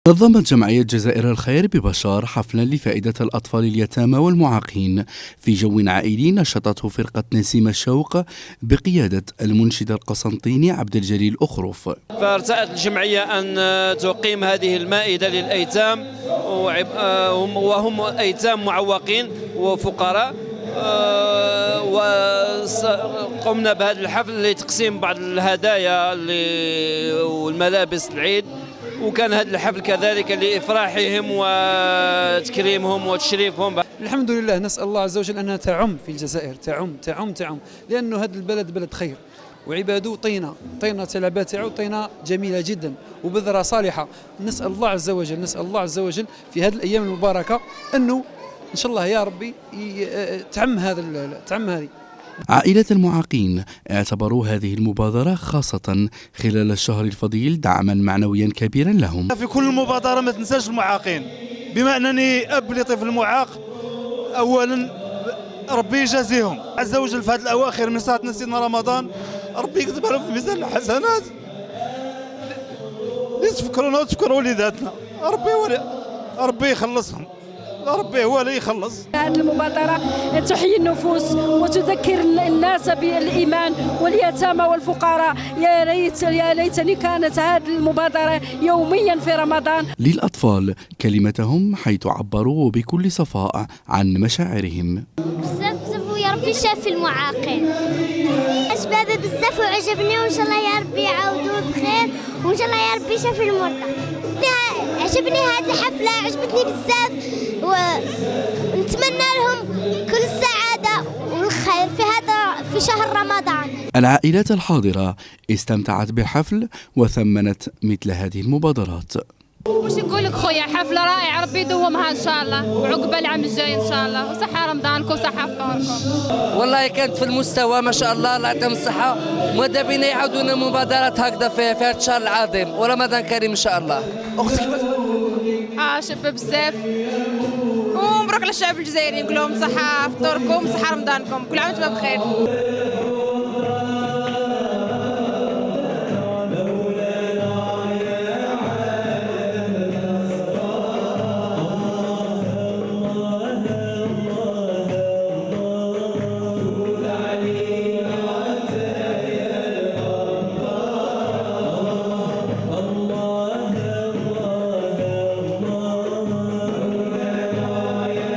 نظمت جمعية جزائر الخير ببشار حفلا لفائدة الأطفال اليتامى والمعاقين في جو عائلي نشطته فرقة نسيم الشوق بقيادة المنشد القسنطيني عبد الجليل أخرف. فارتأت الجمعية أن تقيم هذه المائدة للأيتام وهم أيتام معوقين وفقراء، وقمنا بهذا الحفل لتقسيم بعض الهدايا والملابس العيد، وكان هذا الحفل كذلك لإفراحهم وتكريمهم وتشريفهم. الحمد لله، نسأل الله عز وجل أنها تعم في الجزائر، تعم لأنه هذا البلد بلد خير وعباده طينة تلباتع وطينة جميلة جدا وبذرة صالحة. نسأل الله عز وجل في هذه الأيام المباركة أنه إن شاء الله يا ربي تعم هذه. عائلة المعاقين اعتبروا هذه المبادرة خاصة خلال الشهر الفضيل دعما معنويا كبيرا لهم. في كل مبادرة ما تنساش المعاقين، بما أنني أب لطفل معاق، أولا ربي يجازيهم عز وجل في هذه الأواخر من ساعة نسينا رمضان، ربي يكتب لهم في ميزان الحسنات يتفكرونا وتفكروا وليداتنا، ربي يخلصهم، ربي هو اللي يخلص. هذه المبادرة تحيي النفوس وتذكر الناس بالإيمان واليتامى والفقراء. يا ليتني كانت هذه المبادرة يوميا في رمضان. للأطفال كلمتهم حيث عبروا بكل صفاء عن مشاعرهم. بزاف ويا ربي شافي المعاقين، أشبابي بزاف وعجبني، وإن شاء الله يا ربي يعاودوا بخير، وإن شاء الله يا ربي شافي المرضى. عجبني هذه الحفلة، عجبتني بزاف، ونتمنى لهم كل السعادة والخير في شهر رمضان. العائلات الحاضرة استمتعت بالحفل وثمنت مثل هذه المبادرات. واش نقول لك خويا، حفلة رائعة، ربي يدومها ان شاء الله، وعقبال العام الجاي ان شاء الله، وصحة رمضانكم وصحة فطوركم. والله كانت في المستوى ما شاء الله، الله يعطيهم الصحة، وماذا بينا يعاودونا مبادرات هكذا في هذا الشهر العظيم، ورمضان كريم ان شاء الله. شابة بزاف، ومبروك للشعب الجزائري، نقول لهم صحة فطوركم وصحة رمضانكم، كل عام وانتم بخير.